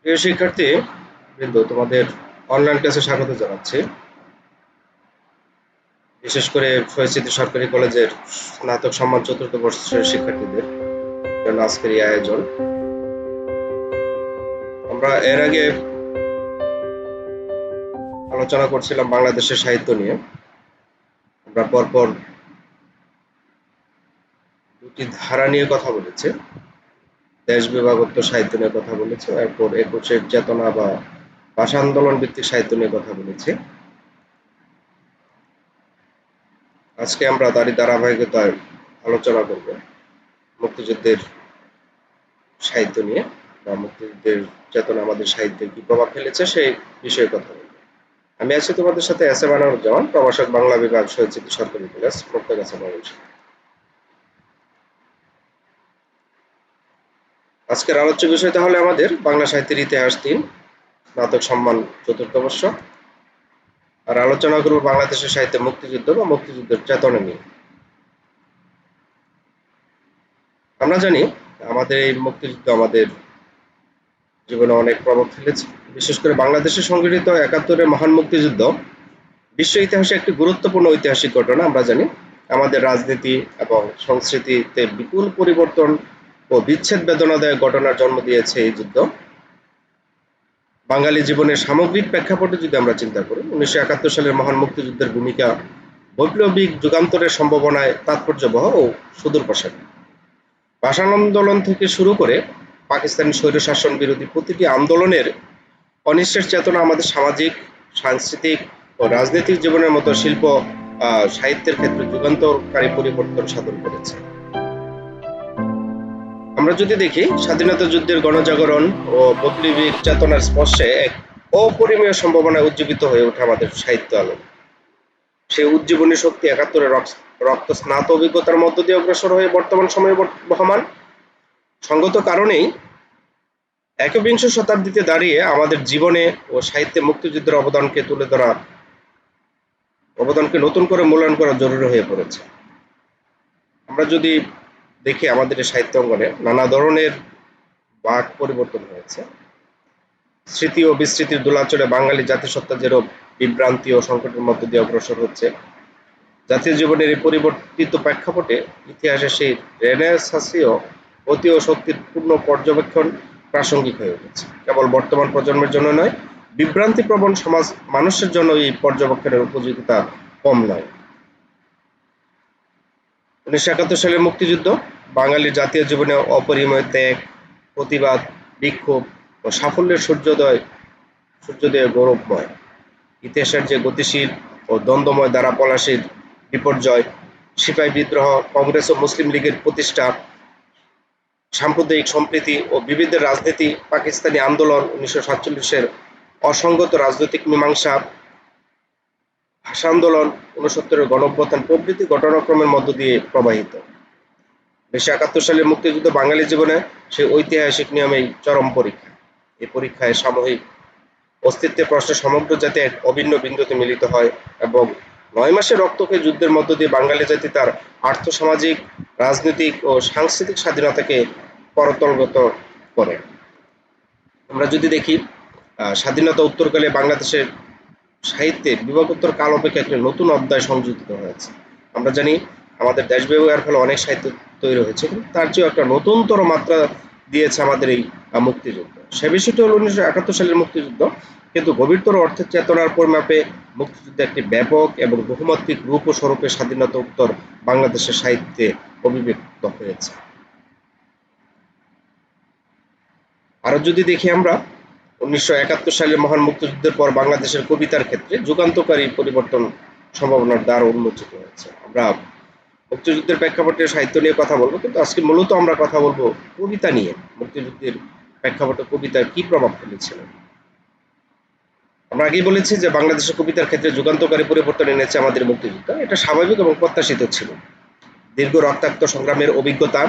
প্রিয় শিক্ষার্থী বৃন্দ, তোমাদের অনলাইন ক্লাসে স্বাগত জানাচ্ছি। বিশেষ করে শহীদ সরকারি কলেজের স্নাতক সম্মান চতুর্থ বর্ষের শিক্ষার্থীদের জন্য আজকের এই আয়োজন। আমরা এর আগে আলোচনা করছিলাম বাংলাদেশের সাহিত্য নিয়ে। আমরা পরপর দুটি ধারা নিয়ে কথা বলেছি। দেশ বিভাগোত্তর সাহিত্য নিয়ে কথা বলেছি, এরপর একুশের চেতনা বা ভাষা আন্দোলন ভিত্তিক সাহিত্য নিয়ে কথা বলেছি। আজকে আমরা তারই ধারাবাহিকতায় আলোচনা করব মুক্তিযুদ্ধের সাহিত্য নিয়ে, বা মুক্তিযুদ্ধের চেতনা আমাদের সাহিত্যে কি প্রভাব ফেলেছে সেই বিষয়ে কথা বলবো। আমি আছি তোমাদের সাথে এস এ মানারুজ্জামান, প্রভাষক, বাংলা বিভাগ, শহীদ সরকারি কলেজ, মুক্তাগাছা, ময়মনসিংহ। আজকের আলোচ্য বিষয় তাহলে আমাদের বাংলা সাহিত্যের ইতিহাস ৩, স্নাতক সম্মান চতুর্থ বর্ষ। আর আলোচনা করব বাংলাদেশের সাহিত্যে মুক্তিযুদ্ধ বা মুক্তিযুদ্ধের চেতনা নিয়ে। আমরা জানি আমাদের এই মুক্তিযুদ্ধ আমাদের জীবনে অনেক প্রভাব ফেলেছে। বিশেষ করে বাংলাদেশে সংঘটিত ৭১-এর মহান মুক্তিযুদ্ধ বিশ্ব ইতিহাসে একটি গুরুত্বপূর্ণ ঐতিহাসিক ঘটনা। আমরা জানি আমাদের রাজনীতি এবং সংস্কৃতিতে বিপুল পরিবর্তন ও বিচ্ছেদ বেদনাদায়ক ঘটনার জন্ম দিয়েছে এই যুদ্ধ। বাঙালি জীবনের সামগ্রিক প্রেক্ষাপটে যদি আমরা চিন্তা করি, ১৯৭১ সালের মহান মুক্তিযুদ্ধের ভূমিকা বৈপ্লবিক যুগান্তরের সম্ভাবনায় তাৎপর্যবহ ও সুদূরপ্রসারী। ভাষা আন্দোলন থেকে শুরু করে পাকিস্তানি স্বৈরশাসন বিরোধী প্রতিটি আন্দোলনের অনিশ্চের চেতনা আমাদের সামাজিক, সাংস্কৃতিক ও রাজনৈতিক জীবনের মতো শিল্প সাহিত্যের ক্ষেত্রে যুগান্তকারী পরিবর্তন সাধন করেছে। আমরা যদি দেখি স্বাধীনতা যুদ্ধের গণজাগরণ ও বৈপ্লবিক চেতনার স্পর্শে এক অপরিমেয় সম্ভাবনায় উজ্জীবিত হয়ে ওঠে আমাদের সাহিত্য আলো। সেই উজ্জীবনী শক্তি ৭১-এর রক্ত স্নাত অভিজ্ঞতার মধ্য দিয়ে অগ্রসর হয়ে বর্তমান সময়ে বহমান। সঙ্গত কারণেই একবিংশ শতাব্দীতে দাঁড়িয়ে আমাদের জীবনে ও সাহিত্যে মুক্তিযুদ্ধের অবদানকে নতুন করে মূল্যায়ন করা জরুরি হয়ে পড়েছে। আমরা যদি দেখি আমাদের এই সাহিত্য অঙ্গনে নানা ধরনের বাক পরিবর্তন হয়েছে। স্মৃতি ও বিস্মৃতির দোলাচলে বাঙালি জাতিসত্তা যেরূপ বিভ্রান্তি ও সংকটের মধ্য দিয়ে অগ্রসর হচ্ছে, জাতীয় জীবনের এই পরিবর্তিত প্রেক্ষাপটে ইতিহাসে সেই রেনেসাঁসীয় গতি ও শক্তির পূর্ণ পর্যবেক্ষণ প্রাসঙ্গিক হয়ে উঠেছে। কেবল বর্তমান প্রজন্মের জন্য নয়, বিভ্রান্তিপ্রবণ সমাজ মানুষের জন্য এই পর্যবেক্ষণের উপযোগিতা কম নয়। ১৯৭১ সালের মুক্তিযুদ্ধ বাঙালির জাতীয় জীবনে অপরিমেয় ত্যাগ, প্রতিবাদ, বিক্ষোভ ও সাফল্যের সূর্যোদয়ে গৌরবময়। ইতিহাসের যে গতিশীল ও দ্বন্দ্বময় ধারা পলাশীর বিপর্যয়, সিপাহী বিদ্রোহ, কংগ্রেস ও মুসলিম লীগের প্রতিষ্ঠা, সাম্প্রদায়িক সম্প্রীতি ও বিবিধের রাজনীতি, পাকিস্তানি আন্দোলন, ১৯৪৭-এর অসংগত রাজনৈতিক মীমাংসা, ভাষা আন্দোলন, ৬৯-এর গণঅভ্যুত্থান প্রভৃতি ঘটনাক্রমের মধ্য দিয়ে প্রবাহিত। ১৯৭১ সালের মুক্তিযুদ্ধ বাঙালি জীবনে সেই ঐতিহাসিক নিয়মেই চরম পরীক্ষা। এই পরীক্ষায় সামূহিক অস্তিত্বের প্রশ্নে সমগ্র জাতি এক অভিন্ন বিন্দুতে মিলিত হয় এবং ৯ মাসের রক্তকে যুদ্ধের মধ্য দিয়ে বাঙালি জাতি তার আর্থসামাজিক, রাজনৈতিক ও সাংস্কৃতিক স্বাধীনতাকে করতলগত করে। আমরা যদি দেখি স্বাধীনতা উত্তরকালে বাংলাদেশের সাহিত্যে বিভাগোত্তর কাল অপেক্ষা একটি নতুন অধ্যায় সংযোজিত হয়েছে। আমরা জানি আমাদের দেশ বিভাগের ফলে অনেক সাহিত্য তৈরি হয়েছে, কিন্তু তার চেয়েও একটা নতুনতর মাত্রা দিয়েছে আমাদের এই মুক্তিযুদ্ধ। সে বিষয়টি হল ১৯৭১ সালের মুক্তিযুদ্ধ, কিন্তু গভীরতর অর্থের চেতনার পরিমাপে মুক্তিযুদ্ধ একটি ব্যাপক এবং বহুমাত্রিক রূপ ও স্বরূপে স্বাধীনতা উত্তর বাংলাদেশের সাহিত্যে অভিব্যক্ত হয়েছে। আরো যদি দেখি আমরা ১৯৭১ সালের মহান মুক্তিযুদ্ধের পর বাংলাদেশের কবিতার ক্ষেত্রে যুগান্তকারী পরিবর্তন সম্ভাবনার দ্বার উন্মোচিত হয়েছে। আমরা মুক্তিযুদ্ধের প্রেক্ষাপটে সাহিত্য নিয়ে কথা বলবো, কিন্তু আজকে মূলত আমরা কথা বলবো কবিতা নিয়ে। মুক্তিযুদ্ধের প্রেক্ষাপটে কবিতার কি প্রভাব ফেলেছিল। আমরা আগেই বলেছি যে বাংলাদেশের কবিতার ক্ষেত্রে যুগান্তকারী পরিবর্তন এনেছে আমাদের মুক্তিযুদ্ধ। এটা স্বাভাবিক এবং প্রত্যাশিত ছিল। দীর্ঘ রক্তাক্ত সংগ্রামের অভিজ্ঞতা,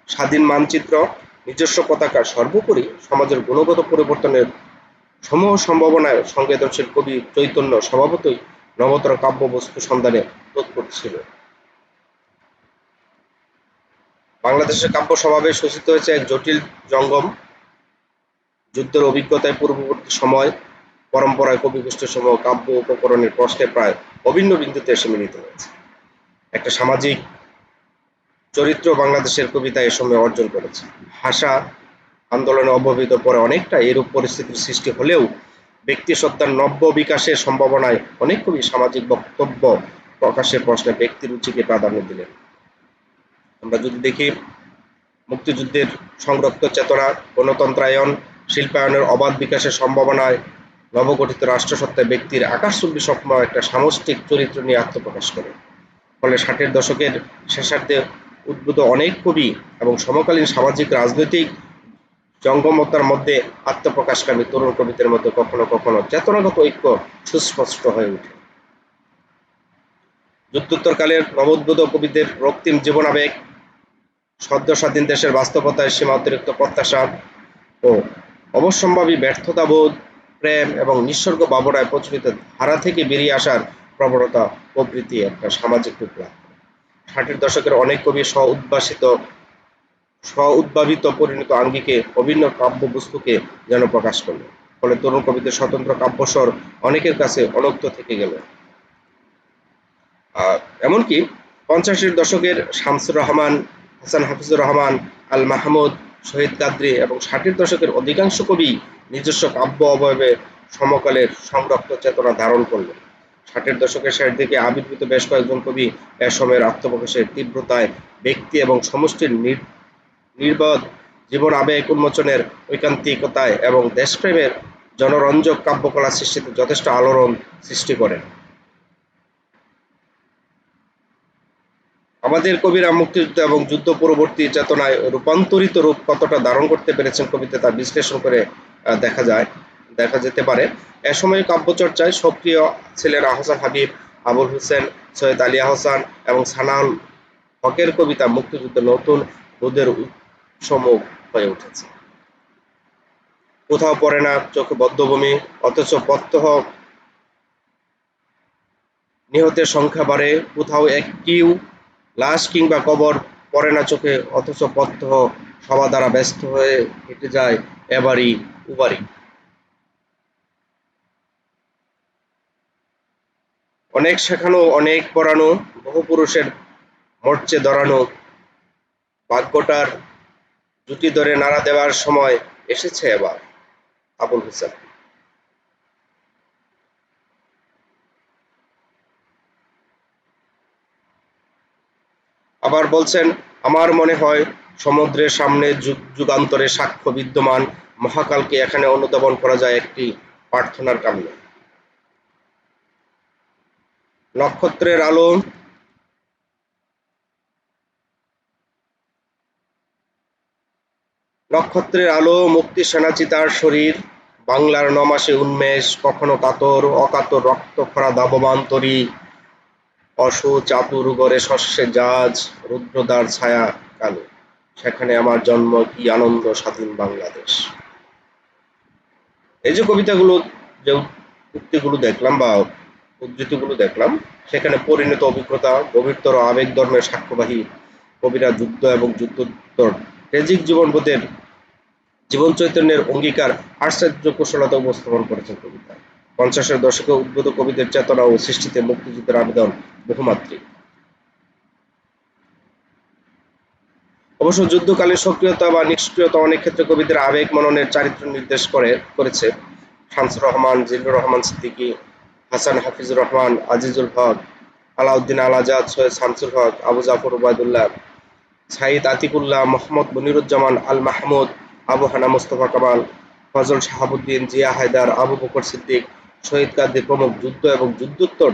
স্বাধীন মানচিত্র, নিজস্ব পতাকা, সর্বোপরি সমাজের গুণগত পরিবর্তনের সমূহ সম্ভাবনায় সংবেদনশীল কবি চৈতন্য স্বভাবতই নবতর কাব্যবস্তু সন্ধানে তৎপর ছিল। বাংলাদেশের কাব্য স্বভাবে শোষিত হয়েছে এক জটিল জঙ্গম। যুদ্ধের অভিজ্ঞতায় পূর্ববর্তী সময় পরম্পরায় কবিগোষ্ঠীর সমূহ কাব্য উপকরণের প্রশ্নে প্রায় অভিন্ন বিন্দুতে এসে মিলিত হয়েছে। একটা সামাজিক চরিত্র বাংলাদেশের কবিতা এ সময় অর্জন করেছে। ভাষা আন্দোলনে অব্যবহৃত পরে অনেকটা এরূপ পরিস্থিতির সৃষ্টি হলেও ব্যক্তিসত্তার নব্য বিকাশের সম্ভাবনায় অনেক কবি সামাজিক বক্তব্য প্রকাশের প্রশ্নে ব্যক্তি রুচিকে প্রাধান্য দিলেন। আমরা যদি দেখি মুক্তিযুদ্ধের সংরক্ত চেতনা, গণতন্ত্রায়ন, শিল্পায়নের অবাধ বিকাশের সম্ভাবনায় নবগঠিত রাষ্ট্রসত্তায় ব্যক্তির আকাশচুম্বী স্বপ্ন একটা সামষ্টিক চরিত্র নিয়ে আত্মপ্রকাশ করে। ফলে 60-এর দশকের শেষার্ধে উদ্ভূত অনেক কবি এবং সমকালীন সামাজিক রাজনৈতিক জঙ্গমতার মধ্যে আত্মপ্রকাশকামী তরুণ কবিদের মধ্যে কখনো কখনো চেতনাগত ঐক্য সুস্পষ্ট হয়ে ওঠে। যুদ্ধোত্তরকালের নবোদ্ভূত কবিদের রক্তিম জীবনাবেগ, সদ্য স্বাধীন দেশের বাস্তবতায় সীমা অতিরিক্ত প্রত্যাশা ও অবশ্যম্ভাবী ব্যর্থতাবোধ, প্রেম এবং নিঃস্বর্গ ভাবনায় প্রচলিত ধারা থেকে বেরিয়ে আসার প্রবণতা প্রভৃতি একটা সামাজিক বিপ্লব। 60-এর দশকের অনেক কবি স্ব-উদ্ভাবিত পরিণত আঙ্গিকে অভিন্ন কাব্যবস্তুকে যেন প্রকাশ করল। ফলে তরুণ কবিদের স্বতন্ত্র কাব্যস্বর অনেকের কাছে অনক্ত থেকে গেল। এমনকি 50-এর দশকের শামসুর রহমান, হাসান হাফিজুর রহমান, আল মাহমুদ, শহীদ কাদরী এবং 60-এর দশকের অধিকাংশ কবি নিজস্ব কাব্য অবয়বে সমকালের সংরক্ত চেতনা ধারণ করলেন। 60-এর দশকের শেষ দিকে আবির্ভূত বেশ কয়েকজন কবি এ সময়ের আত্মপ্রকাশের তীব্রতায় ব্যক্তি এবং সমষ্টির নির্বোধ জীবন আবেগ উন্মোচনের ঐকান্তিকতায় এবং দেশপ্রেমের জনরঞ্জক কাব্যকলা সৃষ্টিতে যথেষ্ট আলোড়ন সৃষ্টি করেন। আমাদের কবিরা মুক্তিযুদ্ধ এবং যুদ্ধ পরবর্তী চেতনায় রূপান্তরিত রূপ কতটা ধারণ করতে পেরেছেন কবিতে তা বিশ্লেষণ করে দেখা যেতে পারে। এ সময় কাব্যচর্চায় সক্রিয় ছিলেন আহসান হাবিব, আবুল হোসেন, সৈয়দ আলী আহসান এবং সানাউল হকের কবিতা মুক্তিযুদ্ধে নতুন বোধের উৎসমুখ হয়ে উঠেছে। কোথাও পড়ে না চোখে বদ্ধভূমি, অথচ প্রত্যহ নিহতের সংখ্যা বাড়ে। কোথাও একটিও লাশ কিংবা কবর পড়ে না চোখে, অথচ প্রত্যহ সভা দ্বারা ব্যস্ত হয়ে হেঁটে যায় এবাড়ি ওবাড়ি। অনেক শেখানো, অনেক পড়ানো, বহু পুরুষের মরচে ধরানো, ভাগ্যটার জুটি ধরে নাড়া দেওয়ার সময় এসেছে এবার। আবুল হোসেন। আবার বলছেন, আমার মনে হয় সমুদ্রের সামনে যুগ যুগান্তরে সাক্ষ্য বিদ্যমান মহাকালকে এখানে অনুধাবন করা যায় একটি প্রার্থনার কারণে। নক্ষত্রের আলো নক্ষত্রের আলো, মুক্তি সেনা চিতার শরীর, বাংলার নমাসে উন্মেষ, কখনো কাতর অকাতর রক্ত খরা ধাবমান তরী, অসু চাতুর গড়ে শস্যে জাজ, রুদ্রদ্বার ছায়া কালো, সেখানে আমার জন্ম কি আনন্দ স্বাধীন বাংলাদেশ। এই যে কবিতাগুলো, যে উক্তিগুলো দেখলাম বা উদ্ধৃতিগুলো দেখলাম, সেখানে পরিণত অভিজ্ঞতা, গভীরতর আবেগ ধর্মের সাক্ষ্যবাহী কবিরা যুদ্ধ এবং যুদ্ধোত্তর ট্রেজিক জীবনবোধের জীবন চৈতন্যের অঙ্গীকার আশ্চর্য কুশলতা উপস্থাপন করেছেন কবিতা। 50-এর দশকে উদ্ভূত কবিদের চেতনা ও সৃষ্টিতে মুক্তিযুদ্ধের আবেদন বহুমাত্রিক। অবশ্য যুদ্ধকালীন সক্রিয়তা বা নিষ্ক্রিয়তা অনেক ক্ষেত্রে কবিদের আবেগ মননের চারিত্র্য নির্দেশ করেছে। শামসুর রহমান, জিল্লুর রহমান সিদ্দিকী, হাসান হাফিজুর রহমান, আজিজুল হক, আলাউদ্দিন আল আজাদ, সৈয়দ শামসুল হক, আবু জাফর ওবায়দুল্লাহ, সাঈদ আতিকুল্লাহ, মোহাম্মদ মনিরুজ্জামান আল মাহমুদ, আবু হানা মুস্তফা কামাল, ফজল শাহাবুদ্দিন, জিয়া হায়দার, আবু বকর সিদ্দিক, শহীদ কাদের প্রমুখ যুদ্ধ এবং যুদ্ধোত্তর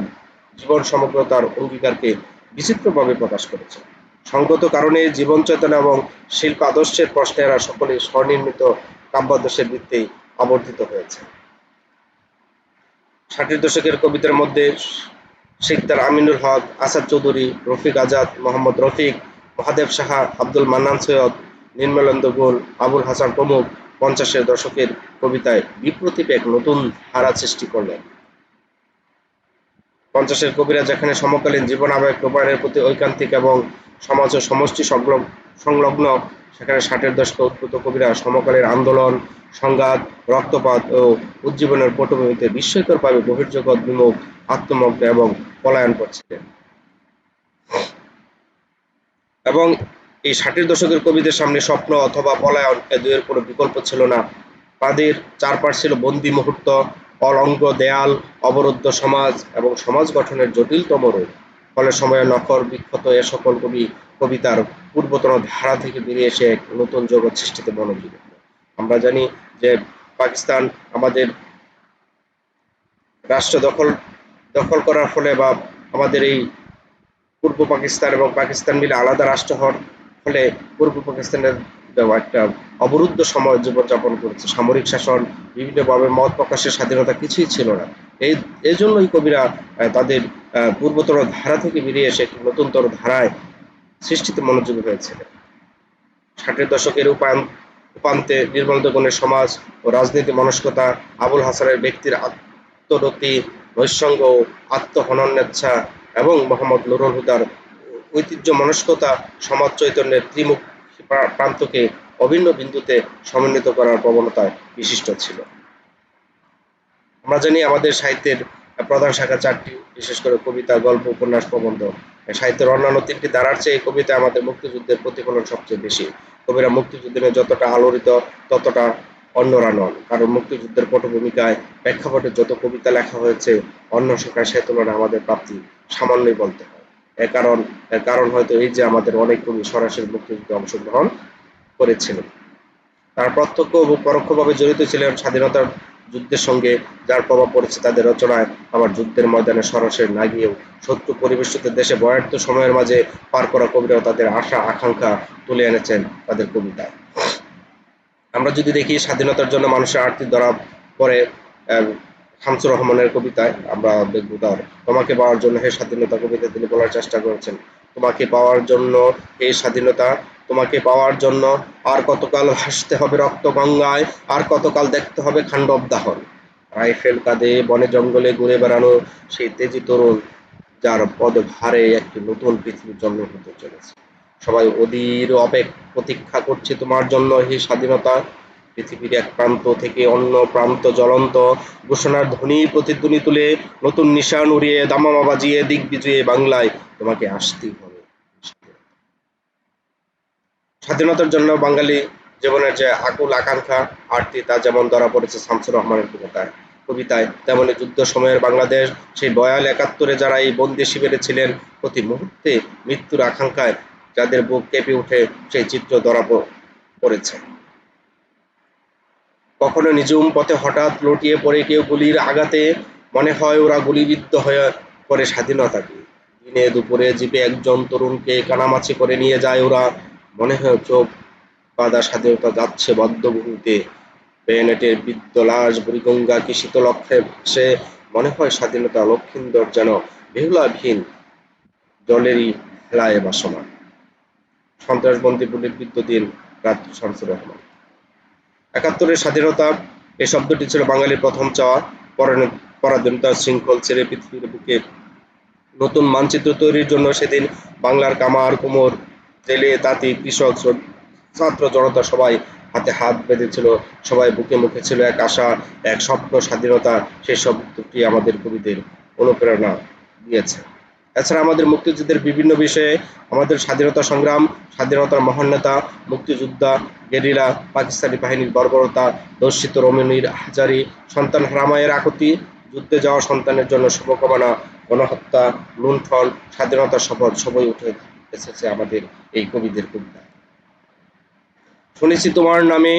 জীবন সমগ্রতার অঙ্গীকারকে বিচিত্রভাবে প্রকাশ করেছে। সঙ্গত কারণে জীবন চেতনা এবং শিল্প আদর্শের প্রশ্নে এরা সকলেই স্বনির্মিত কাব্যাদর্শের ভিত্তিতেই আবর্তিত হয়েছে। 60-এর দশকের কবিদের মধ্যে সিকদার আমিনুল হক, আসাদ চৌধুরী, রফিক আজাদ, মোহাম্মদ রফিক, মহাদেব সাহা, আব্দুল মান্নান সৈয়দ, নির্মলেন্দু গুল, আবুল হাসান প্রমুখ 50-এর দশকের কবিতায় বিপ্রতীপ এক নতুন ধারা সৃষ্টি করলেন। 50-এর কবিরা যেখানে সমকালীন জীবন আবেগ রূপায়ণের প্রতি ঐকান্তিক এবং সমাজ ও সমষ্টি সংলগ্ন, সেখানে 60-এর দশকে উদ্ভূত কবিরা সমকালের আন্দোলন, সংঘাত, রক্তপাত ও উজ্জীবনের পটভূমিতে বিস্ময়করভাবে বহির্জগৎ বিমুখ, আত্মমগ্ন এবং পলায়ন করছিলেন। এবং এই 60-এর দশকের কবিদের সামনে স্বপ্ন অথবা পলায়ন এ দুয়ের কোনো বিকল্প ছিল না। তাদের চারপাশ ছিল বন্দী মুহূর্ত, অলঙ্গ দেয়াল, অবরুদ্ধ সমাজ এবং সমাজ গঠনের জটিলতম রূপ। ফলে সময়ে নখর বিক্ষত এ সকল কবিতার পূর্বতন ধারা থেকে বেরিয়ে এসে এক নতুন জগৎ সৃষ্টিতে মনোযোগী হলো। আমরা জানি যে পাকিস্তান আমাদের রাষ্ট্র দখল করার ফলে, বা আমাদের এই পূর্ব পাকিস্তান এবং পাকিস্তান মিলে আলাদা রাষ্ট্র হওয়ার ফলে পূর্ব পাকিস্তানের একটা অবরুদ্ধ সময় জীবনযাপন করেছে। সামরিক শাসন, বিভিন্নভাবে মত প্রকাশের স্বাধীনতা কিছুই ছিল না। এই জন্যই কবিরা তাদের পূর্বতর ধারা থেকে বেরিয়ে এসে একটি নতুনতর ধারায় সৃষ্টিতে মনোযোগী হয়েছিল। 60-এর দশকের উপান্তে নির্মলদগণের সমাজ ও রাজনীতি মনস্কতা, আবুল হাসানের ব্যক্তির আত্মরতি, নৈঃসঙ্গ ও আত্মহননেচ্ছা এবং মোহাম্মদ নুরুল হুদার ঐতিহ্য মনস্কতা সমাজ চৈতন্যের ত্রিমুখ প্রান্তকে অভিন্ন বিন্দুতে সমন্বিত করার প্রবণতায় বিশিষ্ট ছিল। আমরা জানি আমাদের সাহিত্যের প্রধান শাখা 4টি, বিশেষ করে কবিতা, গল্প, উপন্যাস, প্রবন্ধ। সাহিত্যের অন্যান্য 3টি ধারার চেয়ে কবিতায় আমাদের মুক্তিযুদ্ধের প্রতিফলন সবচেয়ে বেশি। কবিরা মুক্তিযুদ্ধ নিয়ে যতটা আলোড়িত ততটা অন্যরা নন, কারণ মুক্তিযুদ্ধের পটভূমিকায় প্রেক্ষাপটে যত কবিতা লেখা হয়েছে অন্য শাখায় সে তুলনায় আমাদের প্রাপ্তি সামান্যই বলতে হয়। এর কারণ হয়তো এই যে আমাদের অনেক কবি সরাসরি মুক্তিযুদ্ধে অংশগ্রহণ করেছিলেন। তারা প্রত্যক্ষ ও পরোক্ষভাবে জড়িত ছিলেন স্বাধীনতার যুদ্ধের সঙ্গে, যার প্রভাব পড়েছে তাদের রচনায়। আবার যুদ্ধের ময়দানে সরাসরি না গিয়েও শত্রু পরিবেষ্টিত দেশে বয়ার্ত সময়ের মাঝে পার করা কবিরাও তাদের আশা আকাঙ্ক্ষা তুলে এনেছেন তাদের কবিতায়। আমরা যদি দেখি স্বাধীনতার জন্য মানুষের আরতি ধরা পড়ে শামসুর রহমানের কবিতায়, আমরা দেখব তার তোমাকে পাওয়ার জন্য হে স্বাধীনতা কবিতা তিনি বলার চেষ্টা করেছেন, তোমাকে পাওয়ার জন্য হে স্বাধীনতা, তোমাকে পাওয়ার জন্য আর কতকাল ভাসতে হবে রক্ত গঙ্গায়, আর কতকাল দেখতে হবে খান্ডব দাহন। রাইফেল কাঁধে বনে জঙ্গলে ঘুরে বেড়ানো সেই তেজি তরুণ, যার পদভারে একটি নতুন পৃথিবীর জন্ম হতে চলেছে। সবাই অধীর প্রতীক্ষা করছে তোমার জন্য হে স্বাধীনতা। পৃথিবীর এক প্রান্ত থেকে অন্য প্রান্ত জ্বলন্ত ঘোষণার ধ্বনি প্রতিধ্বনি তুলে নতুন নিশান উড়িয়ে দামামা বাজিয়ে দিক বিজয়ে বাংলায় তোমাকে আসতেই হবে। স্বাধীনতার জন্য বাঙালি জীবনের যে আকুল আকাঙ্ক্ষা আরতি, তা যেমন ধরা পড়েছে শামসুর রহমানের কবিতায়, তেমনি যুদ্ধ সময়ের বাংলাদেশ, সেই ভয়াল 71-এ যারা এই বন্দি শিবিরে ছিলেন, প্রতি মুহূর্তে মৃত্যুর আকাঙ্ক্ষায় যাদের বুক কেঁপে উঠে, সেই চিত্র ধরা পড়েছে। কখনো নিঝুম পথে হঠাৎ লুটিয়ে পড়ে কেউ গুলির আঘাতে, মনে হয় ওরা গুলিবিদ্ধ হয়ে পড়ে স্বাধীনতাকে। দিনে দুপুরে জিপে একজন তরুণকে কানামাছি করে নিয়ে যায় ওরা, মনে হয় চোখ বাঁধা স্বাধীনতা যাচ্ছে বদ্ধভূমিতে। বেনেটের বৃদ্ধ লাশ বুড়িগঙ্গা কি শীতল অক্ষে ভাসে, মনে হয় স্বাধীনতা লক্ষিন্দর যেন বেহুলাবিহীন জলেরই হেলায় ভাসমান। সন্ত্রাসবন্দী বুলেটবিদ্ধ দিন রাত্রি শামসুর রহমান। 71-এর স্বাধীনতা এই শব্দটি ছিল বাঙালির প্রথম চাওয়া। পরাধীনতার শৃঙ্খল ছেড়ে পৃথিবীর বুকে নতুন মানচিত্র তৈরির জন্য সেদিন বাংলার কামার কুমোর, জেলে তাঁতি, কৃষক, ছাত্র জনতা সবাই হাতে হাত বেঁধেছিল, সবাই বুকে মুখে ছিল এক আশা, এক স্বপ্ন স্বাধীনতা। সেই শব্দটি আমাদের কবিদের অনুপ্রেরণা দিয়েছে। এছাড়া আমাদের মুক্তিযুদ্ধের বিভিন্ন বিষয়ে আমাদের স্বাধীনতা সংগ্রাম, স্বাধীনতার মহান নেতা, মুক্তিযোদ্ধা, গেরিলা, পাকিস্তানি বাহিনীর বর্বরতা, ধর্ষিত রমণীর হাজারি, সন্তান হারা মায়ের আকুতি, যুদ্ধে যাওয়া সন্তানের জন্য শুভকামনা, গণহত্যা, লুণ্ঠন, স্বাধীনতার শপথ সবই উঠে এসেছে আমাদের এই কবিদের কবিতায়। শুনেছি তোমার নামে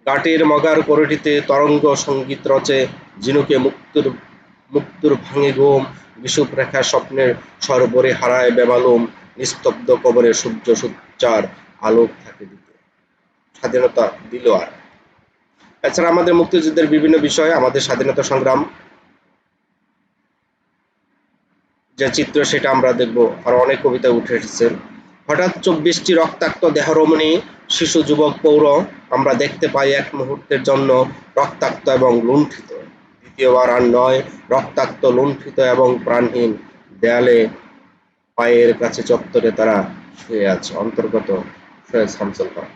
ঘাটের মগার কোরটিতে তরঙ্গ সঙ্গীত রচে, ঝিনুকে মুক্তুর ভাঙে ঘুম, বিষুব রেখা স্বপ্নের সরোবরে হারায় বেমালুম, নিস্তব্ধ কবরে সূর্য সূর্যার আলোক থাকে দিতে। স্বাধীনতা দিল আর। এছাড়া আমাদের মুক্তিযুদ্ধের বিভিন্ন বিষয়, আমাদের স্বাধীনতা সংগ্রাম যে চিত্র সেটা আমরা দেখব, আর অনেক কবিতা উঠে এসেছে। হঠাৎ 24টি রক্তাক্ত দেহরমণী, শিশু, যুবক, পৌর আমরা দেখতে পাই এক মুহূর্তের জন্য রক্তাক্ত এবং লুণ্ঠিত। দ্বিতীয়বার আর নয়, রক্তাক্ত, লুণ্ঠিত এবং প্রাণহীন। দেয়ালে পায়ের কাছে চত্বরে তারা শুয়ে আছে। অন্তর্গত সৈয়দ শামসুল হক।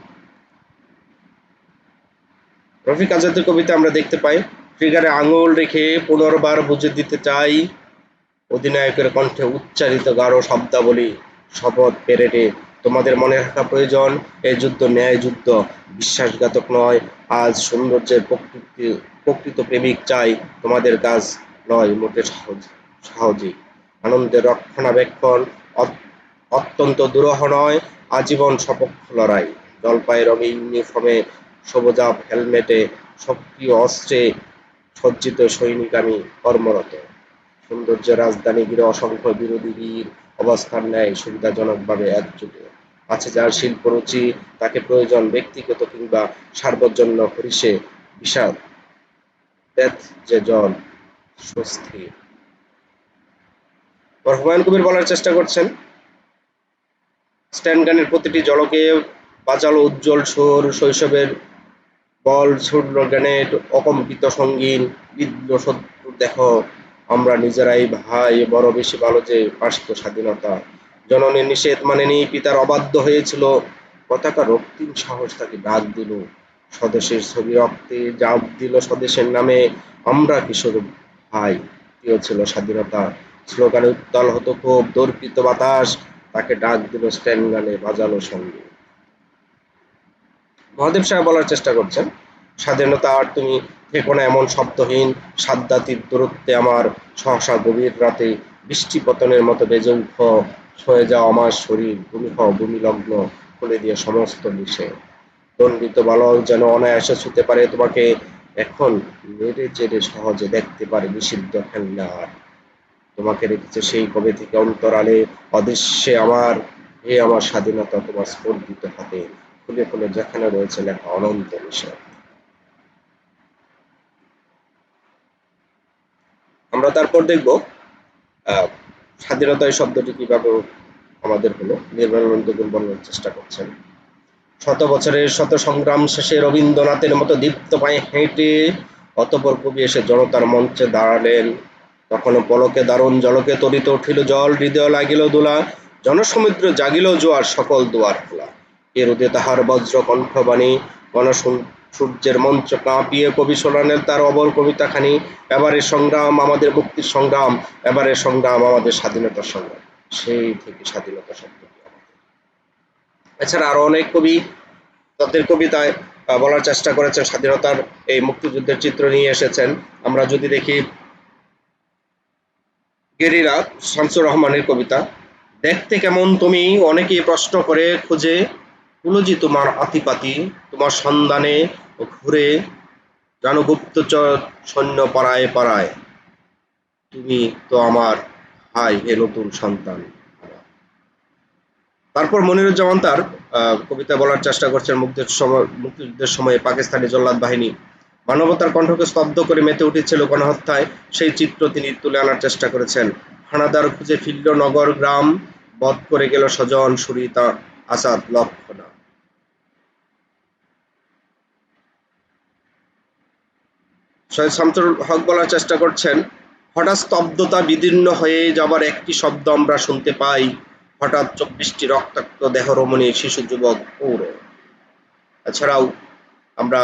রফিক আজাদের কবিতা আমরা দেখতে পাই, ট্রিগারে আঙুল রেখে পুনর্বার বুঝে দিতে চাই, অধিনায়কের কণ্ঠে উচ্চারিত গাঢ় শব্দাবলী, শপথ পেরেডে তোমাদের মনে রাখা প্রয়োজন, এই যুদ্ধ ন্যায় যুদ্ধ, বিশ্বাসঘাতক নয়। আজ সৌন্দর্যের প্রকৃত প্রেমিক চাই, তোমাদের কাজ নয় মোটে সাহসী, আনন্দের রক্ষণাবেক্ষণ অত্যন্ত দুরূহ নয়, আজীবন সপক্ষ লড়াই, জলপাই রঙে ইউনিফর্মে, সবুজাভ হেলমেটে, সক্রিয় অস্ত্রে সজ্জিত সৈনিক আমি কর্মরত। সৌন্দর্যের রাজধানী ঘিরে অসংখ্য বিরোধী বীর অবস্থান নেয় সুবিধাজনকভাবে একজোটে। আছে যার শিল্পরুচি, তাকে প্রয়োজন ব্যক্তিগত কিংবা সার্বজন্য হরিষে বিষাদ তেত যে জল স্বস্তির। হুমায়ুন কবির বলার চেষ্টা করছেন, স্ট্যান গানের প্রতিটি ঝলকে বাজালো উজ্জ্বল সুর, শৈশবের বল ছুড়ল গ্রেনেড, অকম্পিত সঙ্গীন, বিদ্ধ শত্রুর দেখো, আমরা নিজেরাই ভাই, বড় বেশি ভালো যে পারত স্বাধীনতা। জননীর নিষেধ মানেনি, পিতার অবাধ্য হয়েছিল, পতাকা রক্তিম সাহস তাকে ডাক দিল, স্বদেশের ছবি রক্তে জাপ দিল স্বদেশের নামে, আমরা কিশোর ভাই, প্রিয় ছিল স্বাধীনতা। স্লোগানে উত্তাল হতো ক্ষোভ, দর্পিত বাতাস, তাকে ডাক দিল স্ট্যান গানে বাজালো সঙ্গে। মহাদেব সাহেব বলার চেষ্টা করছেন, স্বাধীনতা আর তুমি থেকো না এমন শব্দহীন, সাদ্দাতির দূরত্বে আমার সহসা গভীর রাতে বৃষ্টি পতনের মতো বেজে উঠ, ছয়ে যাও আমার শরীর, ভূমি হও ভূমিলগ্ন, খুলে দিয়ে সমস্ত মিশে, দণ্ডিত বালক যেন অনায়াসে ছুতে পারে তোমাকে, এখন নেড়ে চেড়ে সহজে দেখতে পারে নিষিদ্ধ খেলনার, তোমাকে রেখেছে সেই কবে থেকে অন্তরালে, অদৃশ্যে আমার, হে আমার স্বাধীনতা তোমার স্পর্ধিত হাতে, খুলে খুলে যেখানে রয়েছে লেখা অনন্ত নিষেধ। আমরা তারপর দেখব স্বাধীনতা এই শব্দটি কিভাবে আমাদের হলো। নির্মলানন্দ গুণ বলার চেষ্টা করছেন, শত বছরের শত সংগ্রাম শেষে রবীন্দ্রনাথের মতো দীপ্ত পায়ে হেঁটে অতঃপর কবি এসে জনতার মঞ্চে দাঁড়ালেন, তখনও পলকে দারুণ জলকে তরিত উঠিল জল, হৃদয় লাগিল দোলা, জনসমুদ্র জাগিল জোয়ার, সকল দুয়ার খোলা, এ রোদে তাহার বজ্র কণ্ঠবাণী, সূর্যের মঞ্চ কাঁপিয়ে কবি শোনালেন তার অবর কবিতাখানি, এবারে সংগ্রাম আমাদের মুক্তির সংগ্রাম, এবারে সংগ্রাম আমাদের স্বাধীনতার সংগ্রাম, সেই থেকে স্বাধীনতা শব্দটি আমাদের। এছাড়া আরো অনেক কবি তাদের কবিতায় বলার চেষ্টা করেছেন, স্বাধীনতার এই মুক্তিযুদ্ধের চিত্র নিয়ে এসেছেন। আমরা যদি দেখি গেরিলা শামসুর রহমানের কবিতা, দেখতে কেমন তুমি অনেকেই প্রশ্ন করে খুঁজে, কুলজি তোমার আতিপাতি, তোমার সন্ধানে ঘুরে, জানো গুপ্তচর সৈন্য পাড়ায় পাড়ায়, তুমি তো আমার ভাই হে নতুন সন্তান। তারপর মনিরুজ্জামান তার কবিতা বলার চেষ্টা করছেন, মুক্তিযুদ্ধের সময়ে পাকিস্তানি জল্লাদ বাহিনী মানবতার কণ্ঠকে স্তব্ধ করে মেতে উঠেছিল গণহত্যায়, সেই চিত্র তিনি তুলে আনার চেষ্টা করেছেন। হানাদার খুঁজে ফিরল নগর গ্রাম, বধ করে গেল স্বজন সুরিতা আসাদ লক্ষণা। সৈয়দ শামসুল হক বলার চেষ্টা করছেন, হঠাৎ স্তব্ধতা বিদীর্ণ হয়ে যাবার একটি শব্দ আমরা শুনতে পাই, হঠাৎ 24টি রক্তাক্ত দেহ রমণী শিশু যুবক পৌর। এছাড়াও আমরা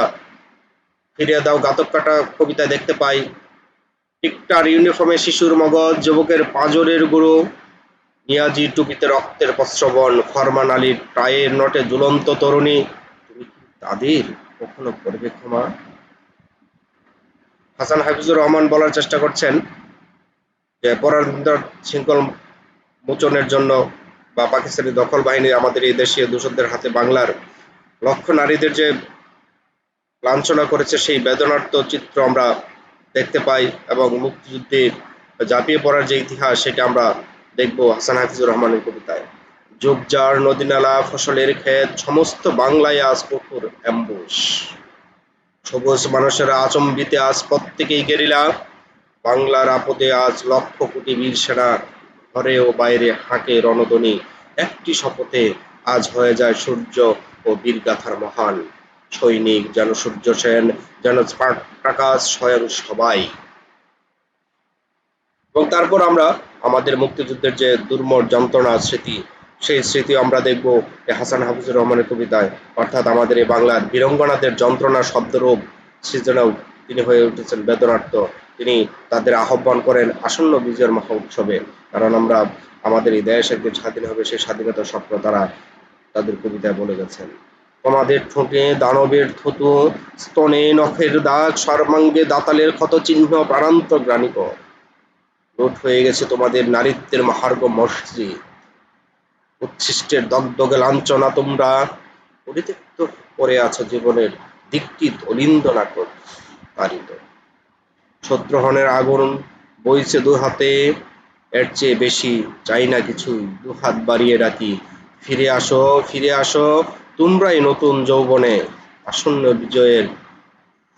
ফিরিয়ে দাও গাতক কাটা কবিতায় দেখতে পাই, টিকটার ইউনিফর্মে শিশুর মগজ, যুবকের পাঁজরের গুঁড়ো, নিয়াজি টুপিতে রক্তের প্রস্রবণ, ফরমান আলীর টায়ের নটে ঝুলন্ত তরুণী, তুমি কি তাদের কখনো করবে ক্ষমা। হাসান হাফিজুর রহমান বলার চেষ্টা করছেন যে পরাধীনতার শৃঙ্খল মোচনের জন্য বা পাকিস্তানি দখল বাহিনী আমাদের এই দেশীয় দূষকদের হাতে বাংলার লক্ষ নারীদের যে লাঞ্ছনা করেছে, সেই বেদনার্ত চিত্র আমরা দেখতে পাই, এবং মুক্তিযুদ্ধে ঝাঁপিয়ে পড়ার যে ইতিহাস সেটা আমরা দেখব হাসান হাফিজুর রহমানের কবিতায়। ঝোপঝাড় নদী নালা ফসলের ক্ষেত, সমস্ত বাংলায় আজ কঠোর অ্যাম্বুশ, সবুজ মানুষেরা আচম্বিতে আজ প্রত্যেকেই গেরিলা, বাংলার আপদে আজ লক্ষ কোটি বীর সেনা, ঘরে ও বাইরে হাঁকে রণধ্বনি, একটি শপথে আজ হয়ে যায় সূর্য ও বীরগাথার মহান সৈনিক, যেন সূর্য সেন, যেন স্পার্টাকাস, স্বয়ং সবাই। এবং তারপর আমরা আমাদের মুক্তিযুদ্ধের যে দুর্মর যন্ত্রণার স্মৃতি, সেই স্মৃতি আমরা দেখব এই হাসান হাফিজুর রহমানের কবিতায়। অর্থাৎ আমাদের এই বাংলার বীরঙ্গনাদের যন্ত্রণার শব্দরূপ সৃজনেও তিনি হয়ে উঠেছেন বেদনার্ত। তিনি তাদের আহ্বান করেন আসন্ন বিজয়ের মহা উৎসবে, কারণ আমরা আমাদের এই দেশ একদিন স্বাধীন হবে, সেই স্বাধীনতার স্বপ্ন তারা তাদের কবিতায় বলে গেছেন। তোমাদের ঠোঁটে দানবের থুতু, স্তনে নখের দাগ, সর্বাঙ্গে দাতালের ক্ষত চিহ্ন, প্রাণান্ত গ্লানিকর। লুট হয়ে গেছে তোমাদের নারীত্বের মহার্ঘ মসজিদ, উচ্ছিষ্টের দগদগে লাঞ্ছনা তোমরা, পরিত্যক্ত পড়ে আছো জীবনের দিকটি অলিন্দ নাকট তাড়িত। শত্রুহনের আগুন বইছে দু হাতে, এর চেয়ে বেশি চাই না কিছুই, দু হাত বাড়িয়ে ডাকি ফিরে আসো তোমরাই নতুন যৌবনে, আসন্ন বিজয়ের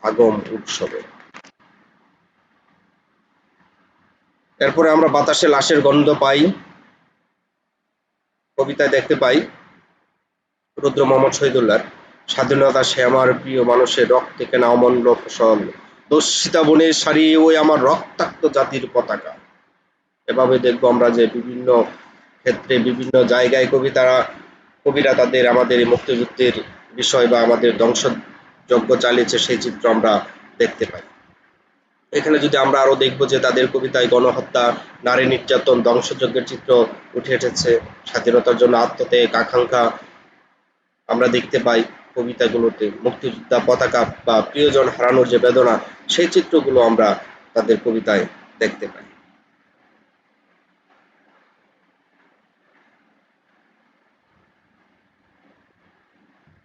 আগম উৎসবে। এরপরে আমরা বাতাসে লাশের গন্ধ পাই কবিতায় দেখতে পাই রুদ্র মোহাম্মদ শহীদুল্লাহর, স্বাধীনতা সে আমার প্রিয় মানুষের রক্তে কেনা অমূল্য ফসল, দস্যিতা বনের শাড়ি ওই আমার রক্তাক্ত জাতির পতাকা। এভাবে দেখবো আমরা যে বিভিন্ন ক্ষেত্রে বিভিন্ন জায়গায় কবিরা তাদের আমাদের এই মুক্তিযুদ্ধের বিষয় বা আমাদের ধ্বংসযজ্ঞ চালিয়েছে সেই চিত্র আমরা দেখতে পাই। এখানে যদি আমরা আরো দেখব যে তাদের কবিতায় গণহত্যা, নারী নির্যাতন, ধ্বংসযজ্ঞের চিত্র উঠে এসেছে, স্বাধীনতার জন্য আত্মত্যাগ, আকাঙ্ক্ষা আমরা দেখতে পাই কবিতাগুলোতে। মুক্তিযোদ্ধা, পতাকা বা প্রিয়জন হারানোর যে বেদনা, সেই চিত্রগুলো আমরা তাদের কবিতায় দেখতে পাই।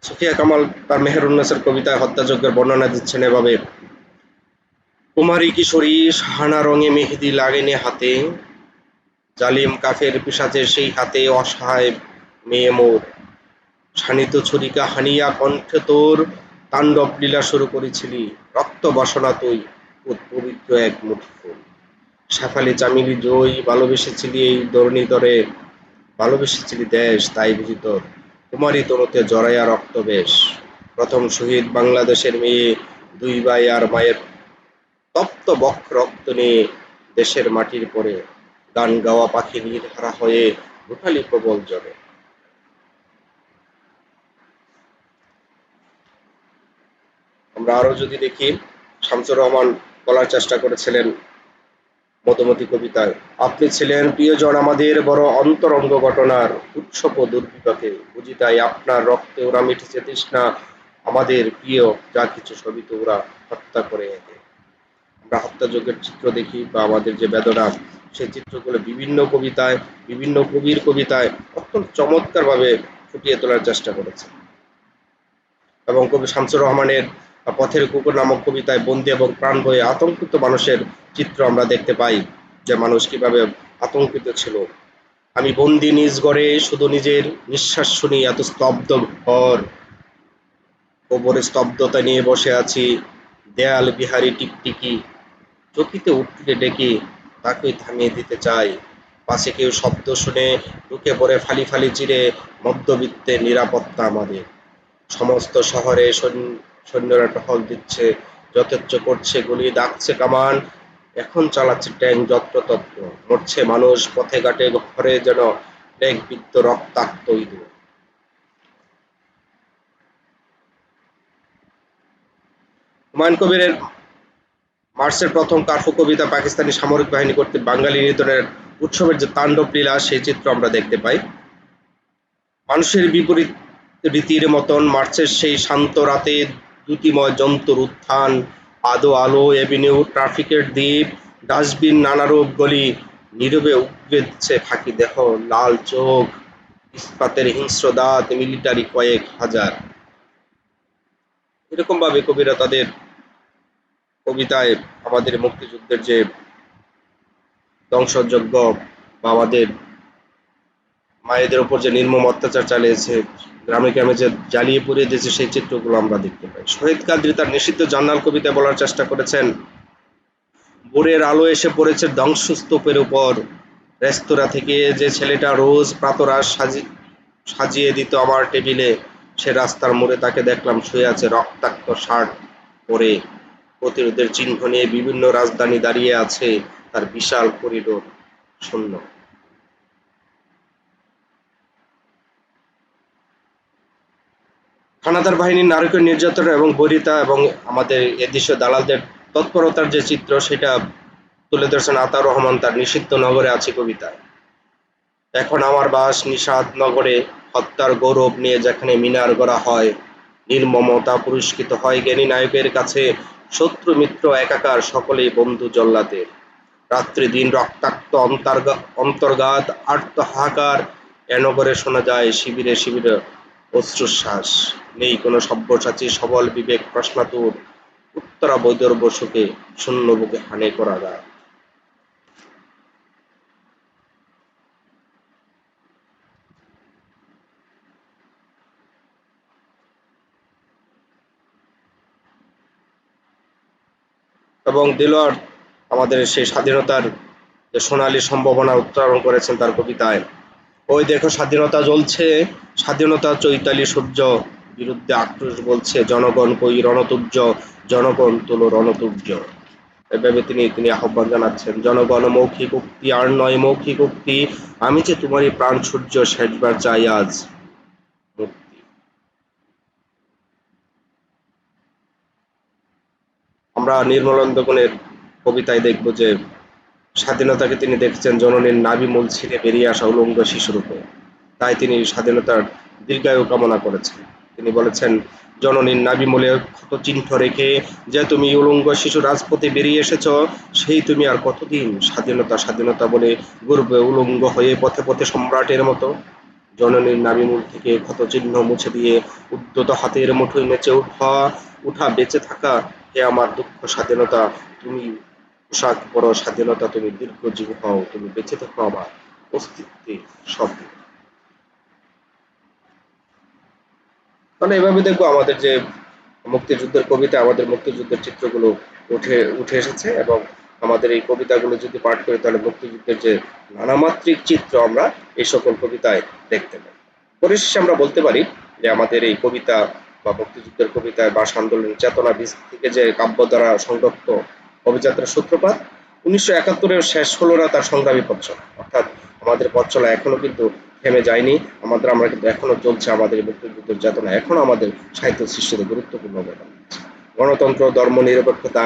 সুফিয়া কামাল তার মেহেরুন্নেসার কবিতায় হত্যাযজ্ঞের বর্ণনা দিচ্ছেন এভাবে: কুমারী কিশোরী শাহানা রঙে মেহেদি লাগেনি হাতে, জালিম কাফের পিশাচের সেই হাতে অসহায় মেয়ে মোর, শানিত ছুরিকা হানিয়া কণ্ঠে তোর তাণ্ডব লীলা শুরু করেছিলি, রক্ত বসনা তুই পবিত্র এক মুঠি ফুল, শেফালি চামিলি জয়ী ভালোবেসেছিলি এই ধরণীতরে, ভালোবেসেছিলি দেশ তাই বুঝি তোর, কুমারী তনুতে জড়াইয়া রক্ত বেশ, প্রথম শহীদ বাংলাদেশের মেয়ে, দুই ভাই আর মায়ের তপ্ত বক্ষ রক্ত নিয়ে দেশের মাটির পরে, গান গাওয়া পাখি নির্হারা হয়ে ভুটালি প্রবল জলে। আমরা আরো যদি দেখি, শামসুর রহমান বলার চেষ্টা করেছিলেন মধুমতি কবিতায়, আপনি ছিলেন প্রিয়জন আমাদের বড় অন্তরঙ্গ ঘটনার উৎসব ও দুর্বিপাকে, বুঝি তাই আপনার রক্তে ওরা মিটেছে তৃষ্ণা, আমাদের প্রিয় যা কিছু সবই তো ওরা হত্যা করে একে। আমরা হত্যাযজ্ঞের চিত্র দেখি বা আমাদের যে বেদনা, সেই চিত্রগুলো বিভিন্ন কবিতায়, বিভিন্ন কবির কবিতায় অত্যন্ত চমৎকার ভাবে ফুটিয়ে তোলার চেষ্টা করেছে। এবং কবি শামসুর রহমানের পথের কুকুর নামক কবিতায় বন্দী এবং প্রাণ বয়ে আতঙ্কিত মানুষের চিত্র আমরা দেখতে পাই, যে মানুষ কিভাবে আতঙ্কিত ছিল। আমি বন্দী নিজ ঘরে, শুধু নিজের নিঃশ্বাস শুনি এত স্তব্ধ ঘর, কবরে স্তব্ধতা নিয়ে বসে আছি, দেয়াল বিহারি টিকটিকি, চকিতে উঠলে ডেকে তাকেই থামিয়ে দিতে চাই, পাশে কেউ শব্দ শুনে ঢুকে পড়ে ফালি ফালি চিরে, মধ্যবিত্তের নিরাপত্তা আমাদের, সমস্ত শহরে সৈন্যরা টহল দিচ্ছে, যথেচ্ছ করছে গুলি, দাগছে কামান, এখন চালাচ্ছে ট্যাঙ্ক যত্রতত্র, মরছে মানুষ পথে ঘাটে, ঘরে যেন বিদ্ধ রক্তাক্ত ইঁদুর। হুমায়ুন কবিরের মার্চের প্রথম কার্ফু কবিতা পাকিস্তানি সামরিক বাহিনী কর্তৃক বাঙালি নিধনের উৎসবের যে তাণ্ডব লীলা, সেই চিত্র আমরা দেখতে পাই। মানুষের বিপরীত রীতির মতন মার্চের সেই শান্ত রাতে দ্যুতিময় জন্তুর উত্থান, আদো আলো এভিনিউ, ট্রাফিকের দ্বীপ, ডাস্টবিন, নানারূপ গলি, নীরবে উগরে দিচ্ছে খাকি দেহ, লাল চোখ, ইস্পাতের হিংস্র দাঁত, মিলিটারি কয়েক হাজার। এরকম ভাবে কবিরা তাদের কবিতায় আমাদের মুক্তিযুদ্ধের যে ধ্বংসযজ্ঞ বা আমাদের মায়েদের উপর যে নির্মম অত্যাচার চালিয়েছে, গ্রামে গ্রামে যে জ্বালিয়ে পুড়িয়ে দিয়েছে, সেই চিত্রগুলো আমরা দেখতে পাই। শহীদ কাদরী তার নিষিদ্ধ জার্নাল কবিতায় বলার চেষ্টা করেছেন, ভোরের আলো এসে পড়েছে ধ্বংসস্তূপের উপর, রেস্তোরাঁ থেকে যে ছেলেটা রোজ প্রাতরাশ সাজিয়ে দিত আমার টেবিলে, সে রাস্তার মোড়ে তাকে দেখলাম শুয়ে আছে রক্তাক্ত শার্ট পরে, প্রতিরোধের চিহ্ন নিয়ে বিভিন্ন রাজধানী দাঁড়িয়ে আছে তার বিশাল করিডোর, শূন্য। হানাদার বাহিনীর নারকীয় নির্যাতন এবং বৈরিতা এবং আমাদের এদেশীয় দালালদের তৎপরতার যে চিত্র সেটা তুলে ধরেছেন আতাউর রহমান তার নিষিদ্ধ নগরে আছি কবিতায়। এখন আমার বাস নিষাদ নগরে, হত্যার গৌরব নিয়ে যেখানে মিনার গড়া হয়, নির্মমতা পুরস্কৃত হয় জ্ঞানী নায়কের কাছে, শত্রু মিত্র একাকার সকলেই বন্ধু জল্লাদের। রাত্রি দিন রক্তাক্ত অন্তর্গাত আর্ত হাহাকার, এ নগরে শোনা যায় শিবিরে শিবিরে অশ্রুশ্বাস। নেই কোনো সব্যসাচী সবল বিবেক প্রশ্নাতুর, উত্তরা বৈদর্ভ সুখে শূন্য বুকে হানে করা গায়। এবং দিলওয়ার আমাদের সেই স্বাধীনতার যে সোনালী সম্ভাবনা উত্তোলন করেছেন তার কবিতায়। ওই দেখো স্বাধীনতা জ্বলছে, স্বাধীনতা চৈতালি সূর্য, বিরুদ্ধে আক্রোশ বলছে জনগণ কই রণতুর্য, জনগণ তুলো রণতুর্য। এভাবে তিনি তিনি আহ্বান জানাচ্ছেন, জনগণ মৌখিক উক্তি আর নয় মৌখিক উক্তি, আমি যে তোমারই প্রাণ সূর্য শেষবার চাই আজ মুক্তি। আমরা নির্মলেন্দু গুণের কবিতায় দেখব যে স্বাধীনতাকে তিনি দেখছেন জননীর নাভিমূল ছিঁড়ে বেরিয়ে আসা উলঙ্গ শিশুরূপে। তাই তিনি স্বাধীনতার দীর্ঘায়ু কামনা করেছেন। তিনি বলেছেন, জননীর নাভিমূলে ক্ষত চিহ্ন রেখে যে তুমি উলঙ্গ শিশু রাজপথে বেরিয়ে এসেছ, সেই তুমি আর কতদিন স্বাধীনতা স্বাধীনতা বলে গর্বে উলঙ্গ হয়ে পথে পথে সম্রাটের মতো। জননীর নাভিমূল থেকে ক্ষত চিহ্ন মুছে দিয়ে উদ্যত হাতের মুঠোয় নেচে উঠা বেঁচে থাকা, হে আমার দুঃখ স্বাধীনতা, তুমি পোশাক পরো স্বাধীনতা, তুমি দীর্ঘজীবী হও, তুমি বেঁচে থাকো আমার অস্তিত্বে সব। মানে এভাবে দেখবো আমাদের যে মুক্তিযুদ্ধের কবিতা, আমাদের মুক্তিযুদ্ধের চিত্রগুলো উঠে উঠে এসেছে এবং আমাদের এই কবিতাগুলো যদি পাঠ করি তাহলে মুক্তিযুদ্ধের যে নানামাত্রিক চিত্র আমরা এই সকল কবিতায় দেখতে পাই। পরিশেষে আমরা বলতে পারি যে আমাদের এই কবিতা বা মুক্তিযুদ্ধের কবিতায় ভাষা আন্দোলনের চেতনা বীজ থেকে যে কাব্য দ্বারা সংরক্ত অভিযাত্রার সূত্রপাত, 1971-এও শেষ হলো না তার সংগ্রামী পথ চলা। অর্থাৎ আমাদের পথ চলা এখনো কিন্তু থেমে যায়নি। আমরা কিন্তু এখনো চলছে, আমাদের এই মুক্তিযুদ্ধের চেতনা এখনো আমাদের সাহিত্য সৃষ্টিতে গুরুত্বপূর্ণ অবদান রাখছে। গণতন্ত্র, ধর্ম নিরপেক্ষতা,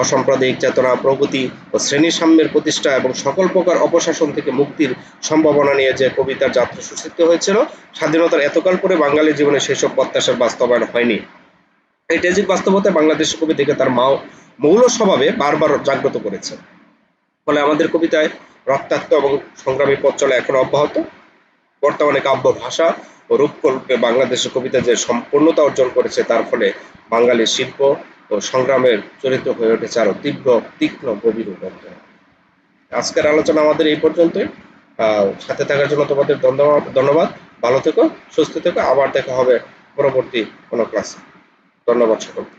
অসাম্প্রদায়িক চেতনা, প্রগতি ও শ্রেণী সাম্যের প্রতিষ্ঠা এবং সকল প্রকার অপশাসন থেকে মুক্তির সম্ভাবনা নিয়ে যে কবিতার যাত্রা সুচিত্র হয়েছিল, স্বাধীনতার এতকাল পরে বাঙালির জীবনে সেসব প্রত্যাশার বাস্তবায়ন হয়নি। এই ট্র্যাজিক বাস্তবতা বাংলাদেশের কবিতাকে তার মৌল স্বভাবে বারবার জাগ্রত করেছে। ফলে আমাদের কবিতায় রক্তাক্ত এবং সংগ্রামী পথ চলা এখনো অব্যাহত। বর্তমানে কাব্য ভাষা ও রূপকল্পে বাংলাদেশের কবিতা যে সম্পূর্ণতা অর্জন করেছে, তার ফলে বাঙালির শিল্প ও সংগ্রামের চরিত্র হয়ে উঠেছে আরো তীব্র, তীক্ষ্ণ, গভীর ও গভীর। আজকের আলোচনা আমাদের এই পর্যন্তই। সাথে থাকার জন্য তোমাদের ধন্যবাদ। ভালো থেকো, সুস্থ থেকো, আবার দেখা হবে পরবর্তী কোনো ক্লাসে। ধন্যবাদ সকলকে।